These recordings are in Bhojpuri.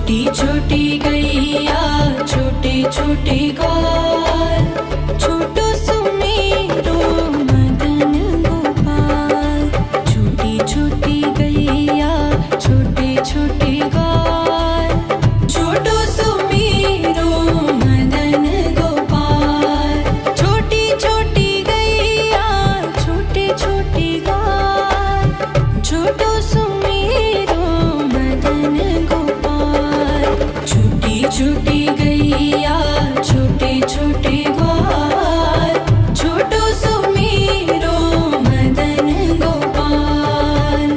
छोटी छोटी गैया छोटे छोटे ग्वाल, छोटो सुमेरो मदन गोपाल। छोटी छोटी गैया छोटे छोटे ग्वाल, छोटो सुमेरो मदन गोपाल। छोटी छोटी गैया छोटे छोटे ग्वाल, छोटो सुमेरो मदन गोपाल। छोटी छोटी गैया छोटे छोटे ग्वाल, छोटो सुमेरो मदन गोपाल।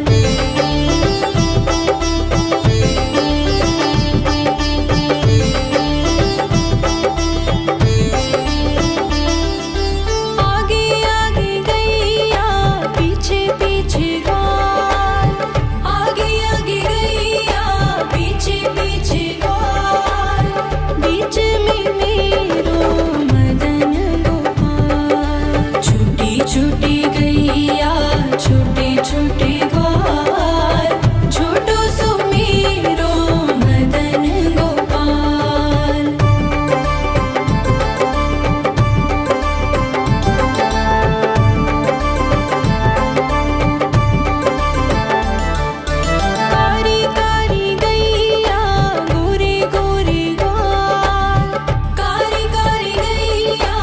आगे आगे गैया पीछे पीछे ग्वाल, आगे आगे गैया पीछे पीछे ग्वाल। बीच में मेरो मदन गोपाल। छोटी छोटी गैया छोटे छोटे ग्वाल, छोटो सुमेरो मदन गोपाल। कारी कारी गैया गोरे गोरे ग्वाल, कारी कारी गैया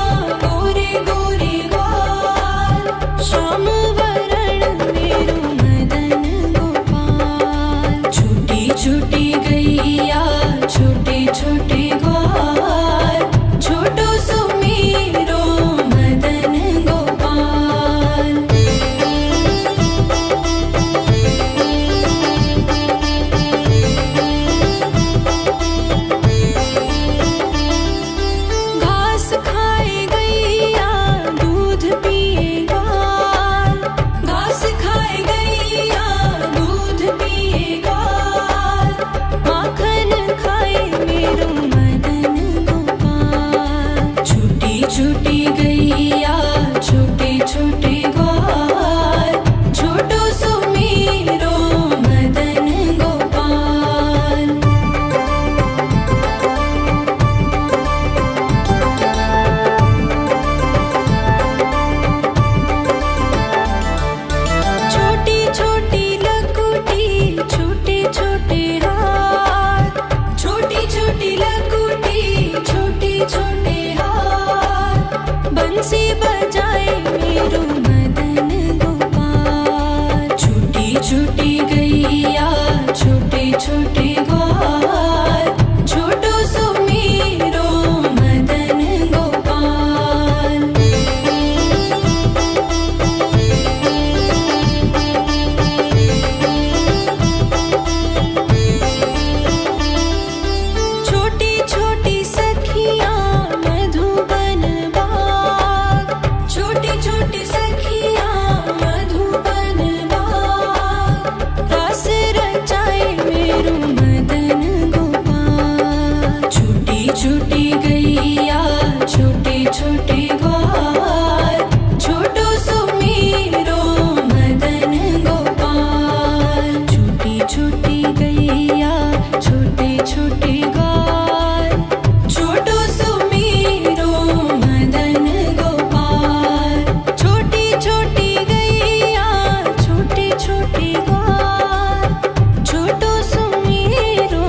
गोरे गोरे ग्वाल। श्याम वरण मेरो मदन गोपाल। छोटी छोटी गैया छोटे छोटे ग्वाल, छोटो सुमेरो मदन गोपाल। घास खाए गैया दूध पिए ग्वाल, घास खाए गैया दूध पिए ग्वाल। माखन खाए मेरो मदन गोपाल। छोटी छोटी गैया छोटे छोटे ग्वाल, छोटो सुमेरो मदन गोपाल। छोटी छोटी लकुटी छोटे छोटे हाथ, छोटी छोटी लकुटी छोटे छोटे हाथ। बंसी बजाए मेरो मदन गोपाल। छोटी छोटी गैया छोटे छोटे ग्वाल, छोटो सुमेरो मदन गोपाल। छोटी छोटी सखियाँ मधुबन बाग, छोटी छोटी सखियाँ मधुबन बाग। रास रचाए मेरो मदन गोपाल। छोटी छोटी गैया छोटे छोटे ग्वाल, छोटो सुमेरो मदन गोपाल। छोटी छोटी गैया छोटे छोटे ग्वाल, छोटो सुमेरो मदन गोपाल। छोटी छोटी गैया छोटे छोटे ग्वाल, छोटो सुमेरो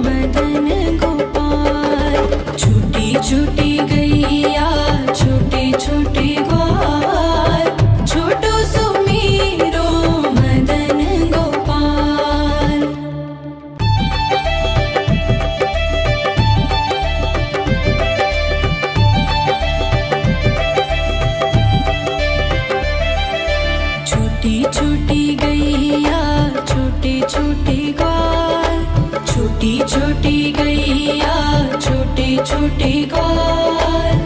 मदन गोपाल। छोटी छोटी गैया छोटे छोटे ग्वाल, छोटो सुमेरो मदन गोपाल। छोटी छोटी गैया छोटे छोटे ग्वाल, छोटी छोटी गैया छोटे छोटे ग्वाल,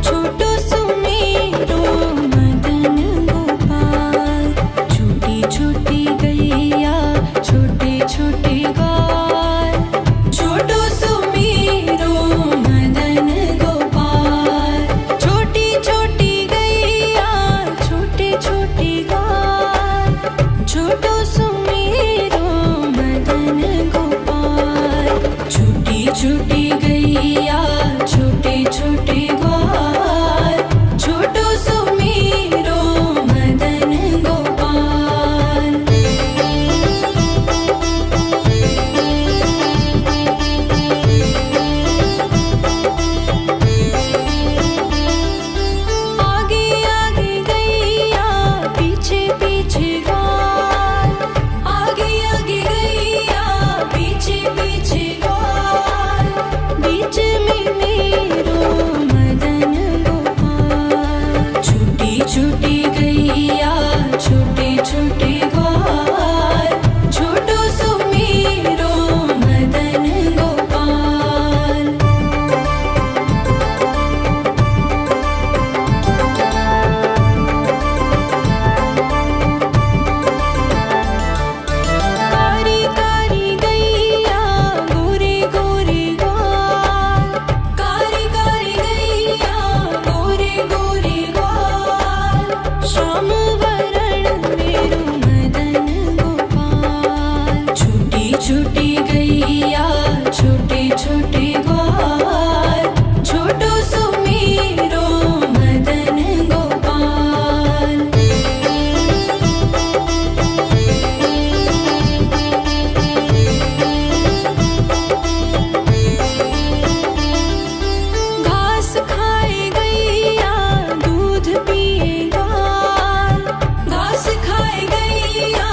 छोटो सुमेरो मदन गोपाल। छोटी छोटी गैया छोटे छोटे ग्वाल, छोटो सुमेरो मदन गोपाल। छोटी छोटी गैया छोटे छोटे ग्वाल, छोटो सुमेरो मदन गोपाल। छूटी गैया छोटे छोटे ग्वाल छोटो सुमेरो मदन गोपाल। आगे आगे गैया पीछे पीछे ग्वाल आगे आगे गैया पीछे पीछे ग्वाल बीच में मेरो मदन गोपाल। छूटी छूटी गैया छोटे छोटे ग्वाल छोटो सुमेरो मदन गोपाल। कारी कारी गैया गोरे गोरे ग्वाल कारी कारी गैया गोरे गोरे ग्वाल श्याम वरण मेरो मदन गोपाल। छूटी छूटी गैया छोटे छोटे ग्वाल छोटो सुमेरो मदन गोपाल। घास खाए गैया दूध पिए ग्वाल घास खाए गैया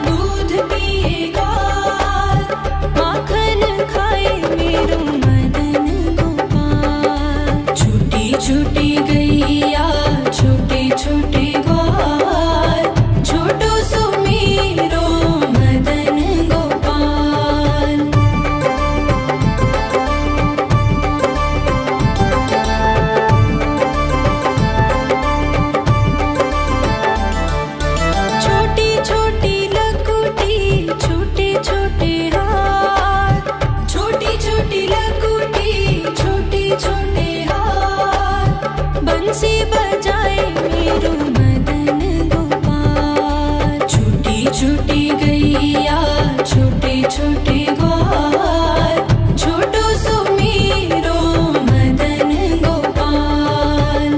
दूध पिए ग्वाल माखन खाए मेरो मदन गोपाल। छूटी छूटी गैया छोटे छोटे ग्वाल छोटो सुमेरो मदन गोपाल। छोटी छोटी लकुटी छोटे छोटे हाथ छोटी छोटी लकुटी छोटे छोटे हाथ बंसी बजाए मेरो मदन गोपाल। छूटी छूटी गैया छोटे छोटे ग्वाल छोटो सुमेरो मदन गोपाल।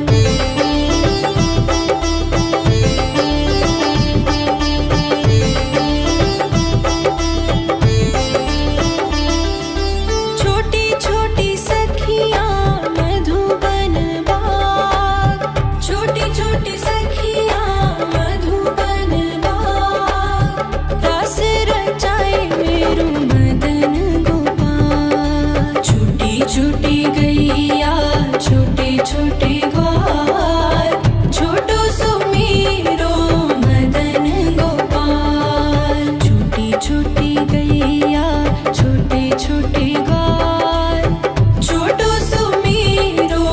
छोटी छोटी सखियाँ मधुबन बाग छोटी छोटी सखियाँ मधुबन बाग रस रचाए मेरो मदन गोपाल। छूटी छूटी गैया छोटे छोटे ग्वाल छोटो सुमेरो मदन गोपाल। छूटी छूटी गैया छोटे छोटे ग्वाल छोटो सुमेरो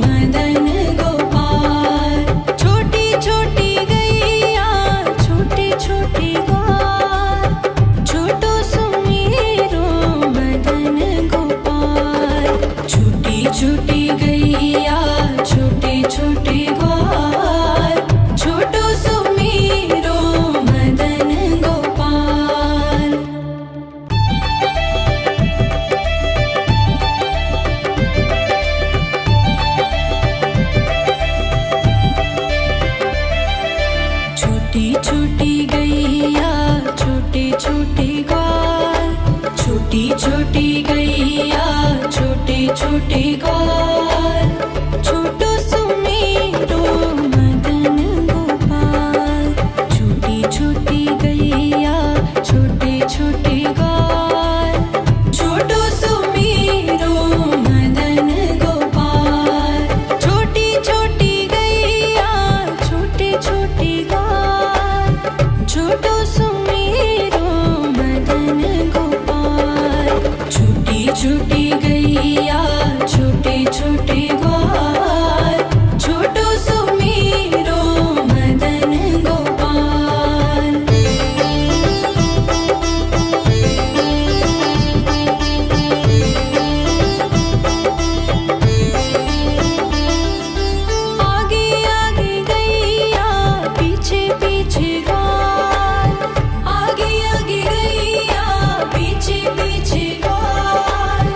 मदन गोपाल। छोटी छोटी गैया छोटे छोटे ग्वाल छोटो सुमेरो मदन गोपाल। छूटी छूटी गैया छोटे छोटे ग्वाल छोटो सुमेरो मदन गोपाल। छोटी छोटी गैया छोटे छोटे ग्वाल छोटी छोटी गैया छोटे छोटे ग्वाल छोटो सुमेरो मदन गोपाल। छोटी छोटी गैया छोटे छोटे ग्वाल छोटो सुमेरो मदन गोपाल। छोटी छोटी गैया छोटे छोटे ग्वाल छोटो सुमेरो मदन गोपाल। छूटी छूटी गैया छोटे छोटे ग्वाल छोटो सुमेरो मदन गोपाल। आगे आगे गैया पीछे पीछे ग्वाल आगे आगे गैया पीछे पीछे ग्वाल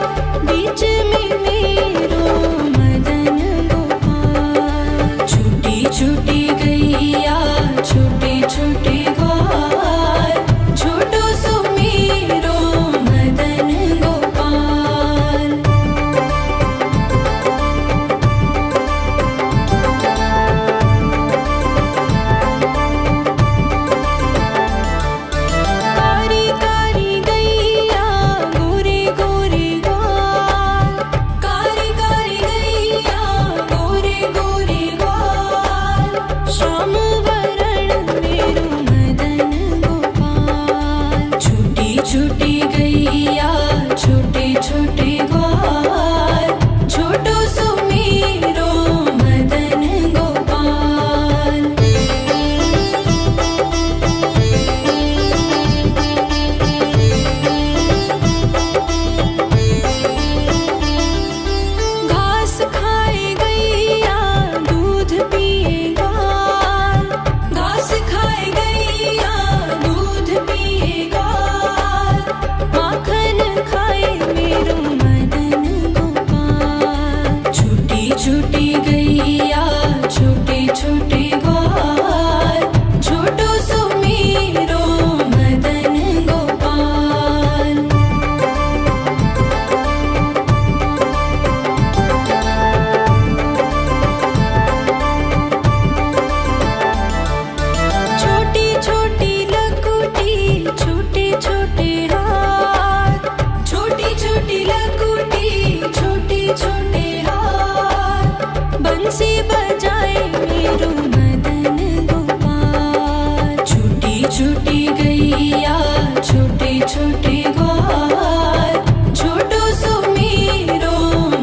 छोटी लकुटी छोटे छोटे हाथ बंसी बजाए मेरो मदन गोपाल। छोटी छोटी गैया छोटे छोटे ग्वाल छोटो सो मेरो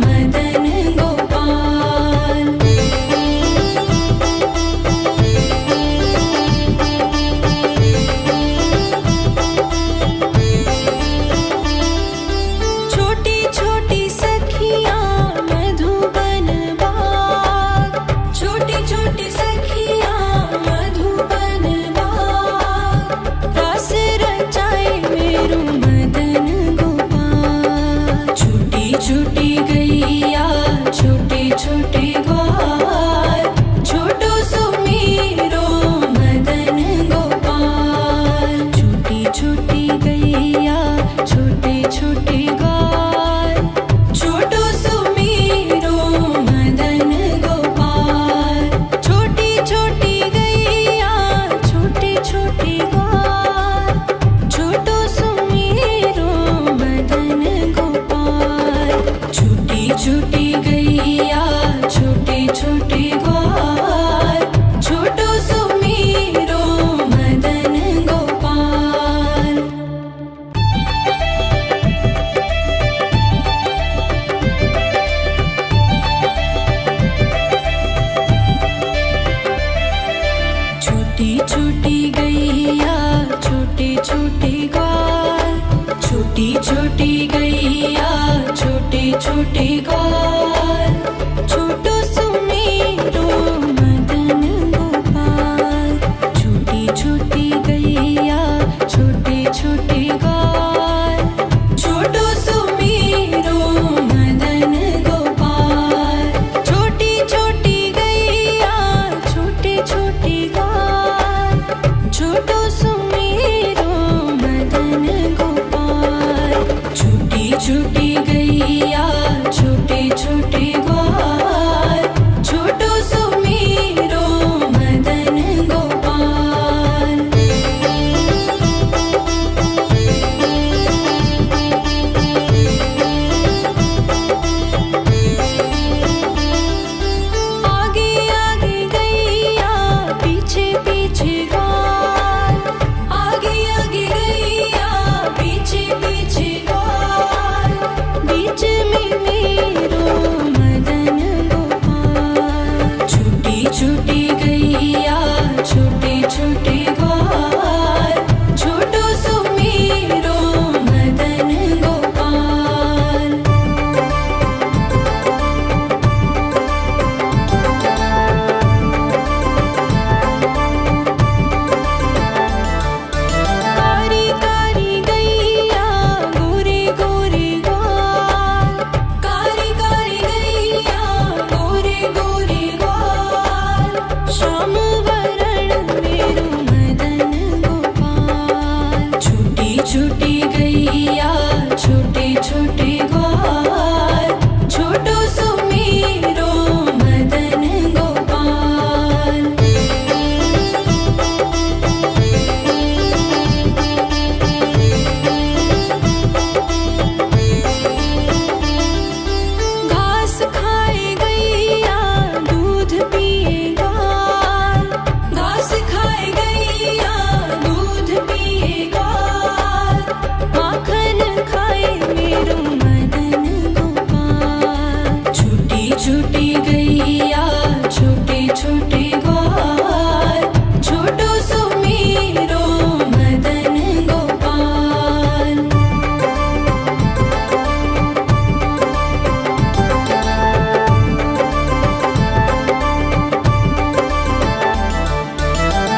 मदन गोपाल। छोटी छोटी सखियाँ मधुबन बाग छोटी छोटी सखियाँ मधुबन बाग रस रचाए मेरो मदन गोपाल। छोटी छोटी गैया छोटे छोटे ग्वाल छोटो सो मेरो मदन गोपाल। छोटी छोटी गैया छोटे छोटे ग्वाल छोटो सो मेरो मदन गोपाल। छोटी छोटी गैया छोटे छोटे ग्वाल छोटो सो मेरो मदन गोपाल। छोटी छोटी गैया छोटे छोटे ग्वाल छोटो सो मेरो मदन गोपाल। छोटी छोटी गैया छोटे छोटे ग्वाल छोटी छोटी गैया छोटे छोटे ग्वाल छोटो सो मेरो मदन गोपाल। छोटी छोटी गैया छोटे छोटे ग्वाल छोटो सो मेरो मदन गोपाल। छोटी छोटी गैया छोटे छोटे ग्वाल छोटो सो मेरो मदन गोपाल। छोटी छोटी गैया छोटे छोटे ग्वाल छोटो सो मेरो मदन गोपाल। आगे आगे गैया पीछे पीछे ग्वाल आगे आगे गैया पीछे पीछे ग्वाल बीच में मेरो मदन गोपाल। छोटी छोटी गैया छोटे छोटे ग्वाल छोटो सो मेरो मदन गोपाल। कारी कारी गैया गोरे गोरे ग्वाल कारी कारी गैया गोरे गोरे ग्वाल श्याम वरण मेरो मदन गोपाल। छोटी छोटी गैया छोटे छोटे ग्वाल छोटो सो मेरो मदन गोपाल। घास खाए गैया दूध पिए ग्वाल घास खाए गैया दूध पिए ग्वाल माखन खाए मेरो मदन गोपाल। छोटी छोटी गैया छोटे छोटे ग्वाल छोटो सो मेरो मदन गोपाल।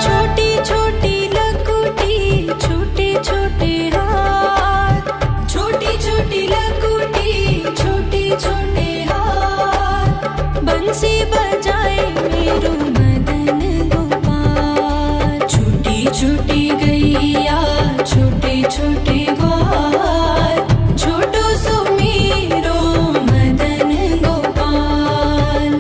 छोटी छोटी लकुटी छोटे छोटे हाथ छोटी छोटी लकुटी छोटे छोटे हाथ बंसी बजाए मेरो मदन गोपाल। छोटी छोटी गैया छोटे छोटे ग्वाल छोटो सो मेरो मदन गोपाल।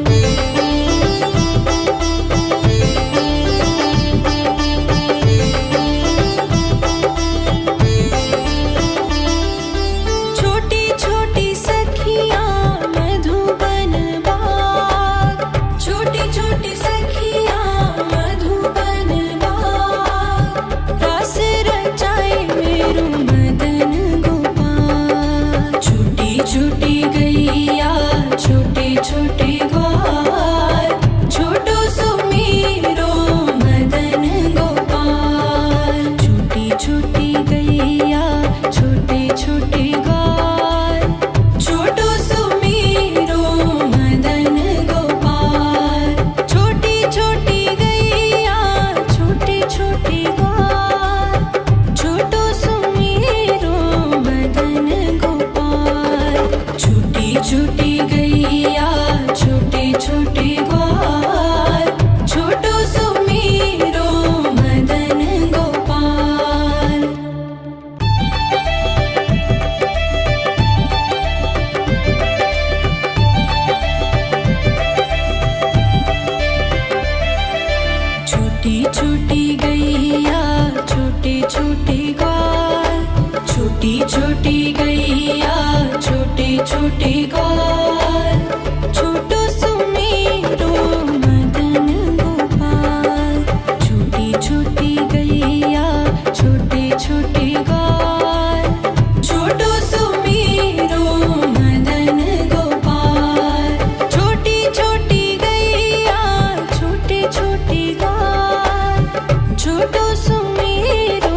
छोटी छोटे ग्वाल, छोटो सुमेरो मदन गोपाल। छोटी छोटी गैया छोटे छोटे ग्वाल, छोटो सुमेरो मदन गोपाल। छोटी छोटी गैया छोटे छोटे ग्वाल, छोटो सुमेरो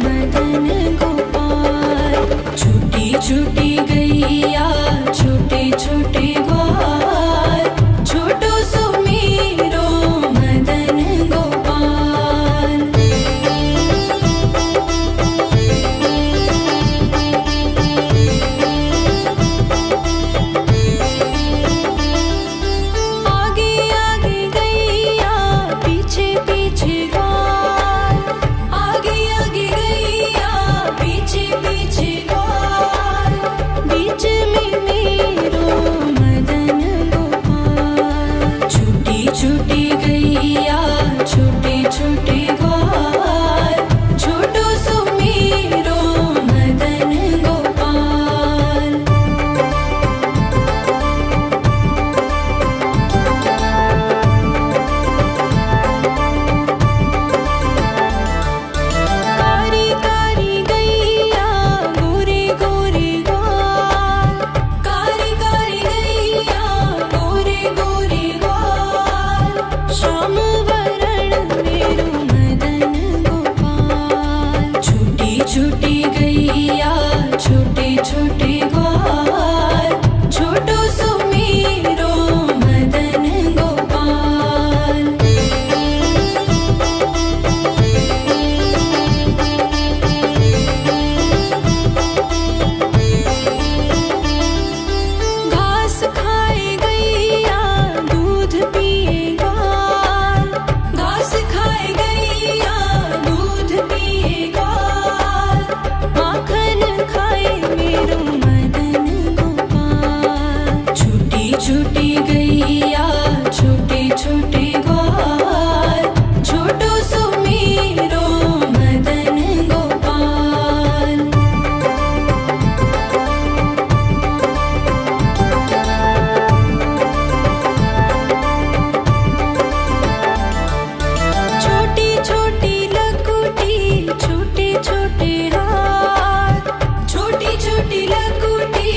मदन गोपाल। छोटी छोटी गैया छोटे छोटे ग्वाल, छोटो सुमेरो मदन गोपाल। आगे आगे गैया पीछे पीछे ग्वाल, आगे आगे गैया पीछे पीछे ग्वाल। बीच में मेरो मदन गोपाल। छोटी छोटी गैया छोटे छोटे ग्वाल, छोटो सुमेरो मदन गोपाल। कारी कारी गैया गोरे गोरे ग्वाल, कारी कारी गैया गोरे गोरे ग्वाल। श्याम वरण मेरो मदन गोपाल। छोटी छोटी गैया छोटे छोटे ग्वाल, छोटो सुमेरो मदन गोपाल। घास खाए गैया दूध पिए ग्वाल, घास खाए गैया दूध पिए ग्वाल। माखन खाए मेरो मदन गोपाल। छोटी छोटी गैया छोटे छोटे ग्वाल, छोटो सुमेरो मदन गोपाल। छोटी छोटी लकुटी छोटे छोटे हाथ, छोटी छोटी लकुटी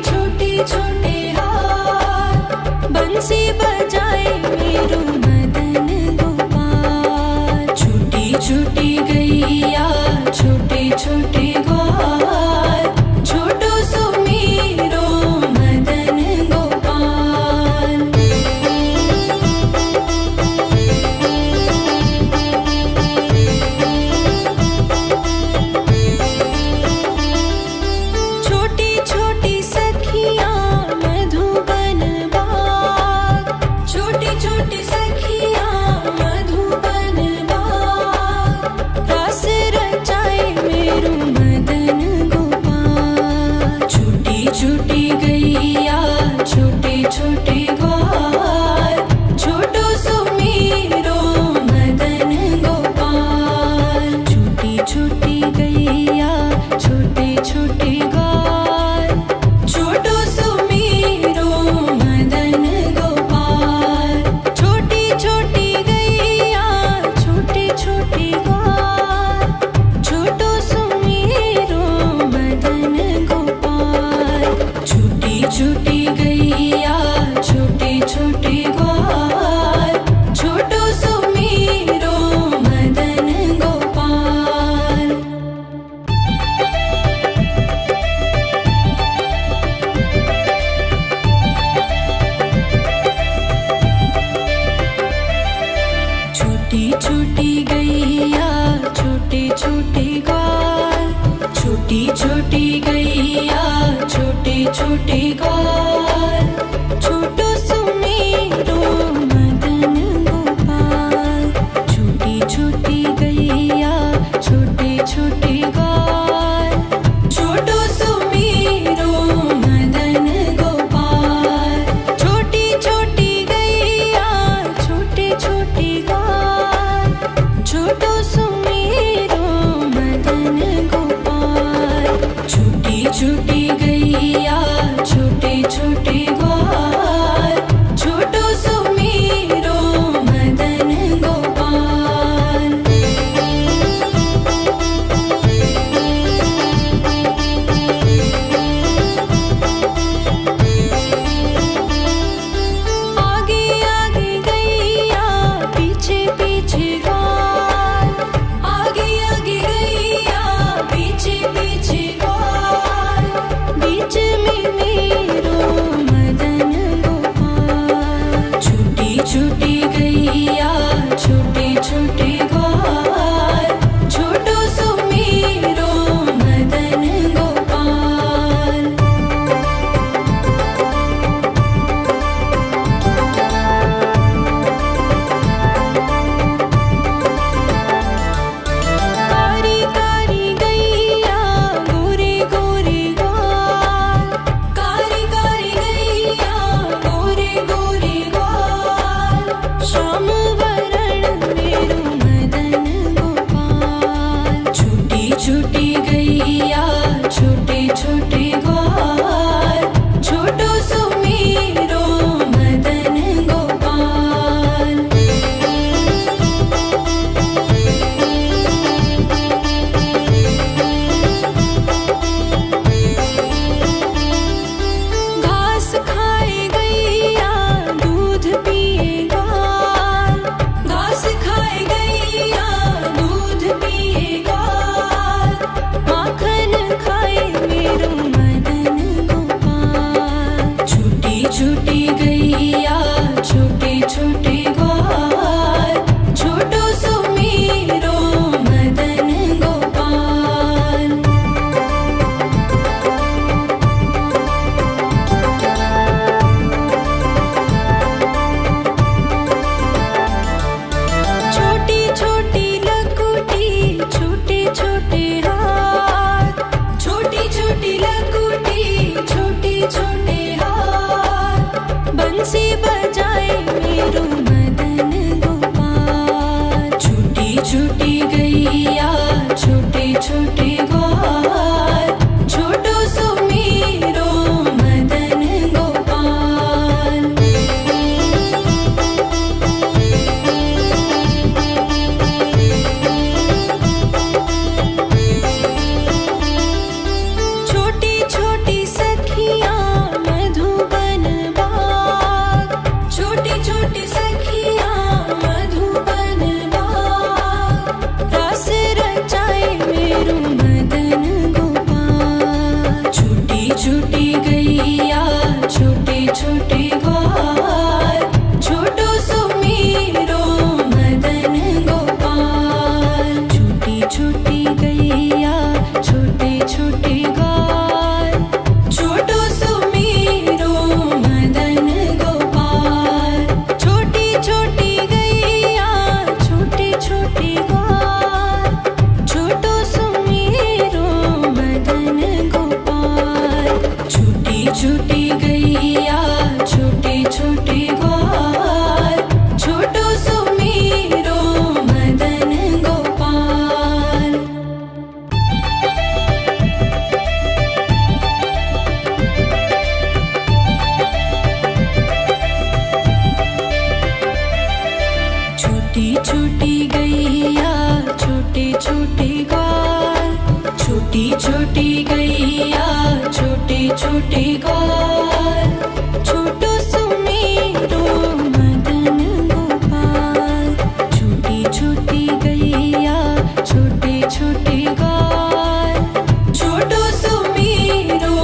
छोटे छोटे हाथ। बंसी बजाए मेरो मदन गोपाल। छोटी छोटी गैया छोटे छोटे ग्वाल, छोटो सुमेरो मदन गोपाल। छोटी छोटी सखियाँ मधुबन बाग, छोटी छोटी सखियाँ मधुबन बाग। रस रचाए मेरो मदन गोपाल। छोटी छोटी गैया छोटे छोटे ग्वाल, छोटो सुमेरो मदन गोपाल। छोटी छोटी गैया छोटे छोटे ग्वाल, छोटो सुमेरो मदन गोपाल। छोटी छोटी गैया छोटे छोटे ग्वाल, छोटो सुमेरो मदन गोपाल। छोटी छोटी गैया छोटे छोटे ग्वाल, छोटो सुमेरो मदन गोपाल। छोटी छोटी गैया छोटे छोटे ग्वाल, छोटी छोटी गैया छोटे छोटे ग्वाल, छोटो सुमेरो मदन गोपाल। छोटी छोटी गैया छोटे छोटे ग्वाल, छोटो सुमेरो मदन गोपाल। छोटी छोटी गैया छोटे छोटे ग्वाल, छोटो सुमेरो मदन गोपाल। छोटी छोटी गैया छोटे छोटी गैया छोटे छोटे ग्वाल, छोटो सुमीरो मदन गोपाल। छोटी छोटी गैया छोटे छोटे ग्वाल, छोटो सुमीरो मदन गोपाल। छोटी छोटी गैया छोटे छोटे ग्वाल, छोटो सुमीरो मदन गोपाल। छोटी छोटी गैया छोटे छोटे ग्वाल, छोटो सुमीरो मदन गोपाल। छोटी छोटी गैया छोटे छोटे ग्वाल, छोटी छोटी गैया छोटे छोटे ग्वाल, छोटो सुमीरो मदन गोपाल। छोटी छोटी गैया छोटे छोटे ग्वाल, छोटो सुमीरो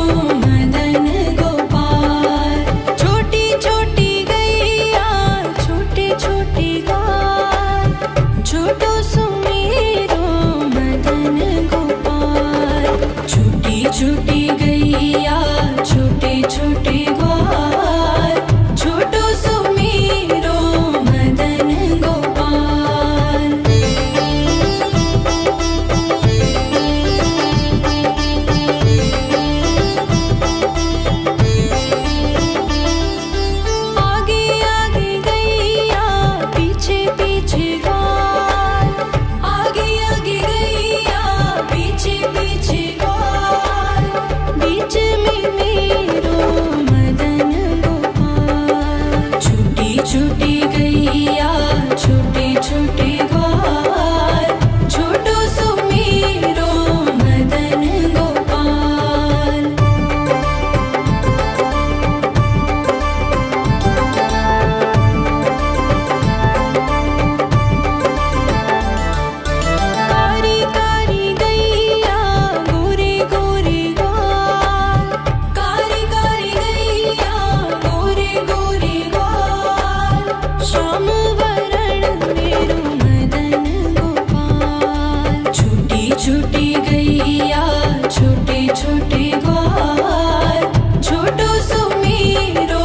मदन गोपाल। छोटी छोटी गैया छोटे छोटे ग्वाल, छोटो सुमीरो मदन गोपाल। छोटी छोटी गैया छोटे छोटे ग्वाल, छोटो सुमीरो मदन गोपाल। आगे आगे गैया पीछे पीछे ग्वाल, आगे आगे गैया पीछे पीछे ग्वाल। बीच में मेरो मदन गोपाल। छोटी छोटी गैया छोटे छोटे ग्वाल, छोटो सुमीरो मदन गोपाल। कारी कारी गैया गोरे गोरे ग्वाल, कारी कारी गैया गोरे गोरे ग्वाल। श्याम वरण मेरो मदन गोपाल। छोटी छोटी गैया छोटे छोटे ग्वाल, छोटो सुमीरो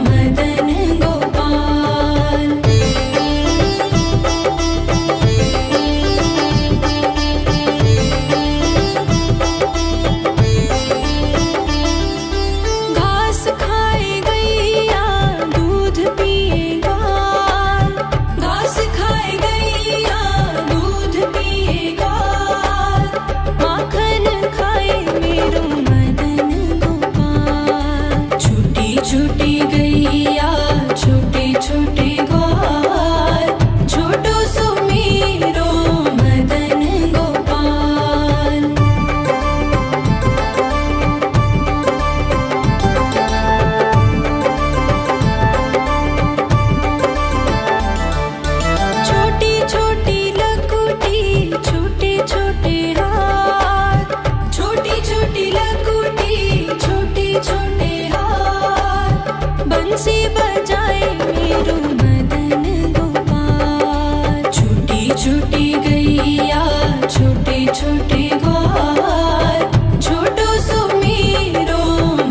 मदन गोपाल। घास खाए गैया दूध पिए ग्वाल, घास खाए गैया दूध पिए ग्वाल। माखन खाए मेरो मदन गोपाल। छोटी छोटी गैया छोटे छोटे ग्वाल, छोटो सुमीरो मदन गोपाल। छोटी छोटी लकुटी छोटे छोटे हाथ, छोटी छोटी लकुटी छोटे छोटे हाथ। बंसी बजाए मेरो मदन गोपाल। छोटी छोटी गैया छोटे छोटे ग्वाल, छोटो सुमीरो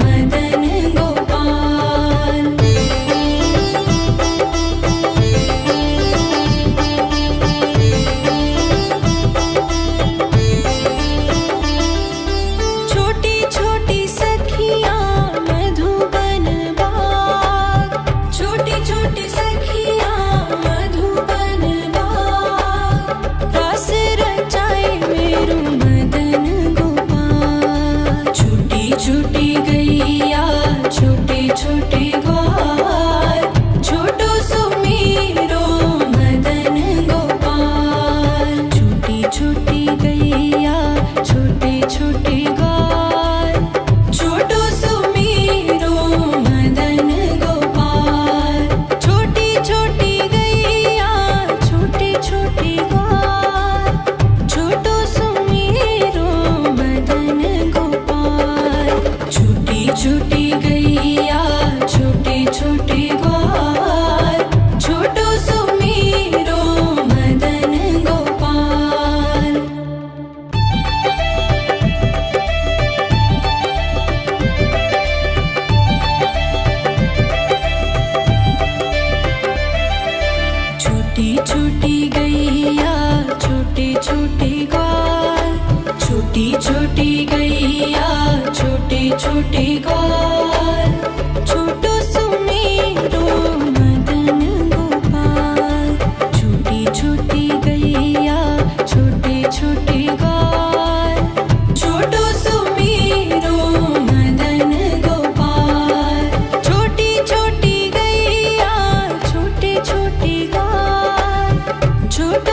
मदन गोपाल। छोटी छोटी सखियाँ मधुबन बाग, छोटी गैया छोटे छोटे ग्वाल, छोटो सुमेरो मदन गोपाल। छोटी छोटी गैया छोटे छोटे ग्वाल, छोटी छोटी गैया छोटे छोटे ग्वाल।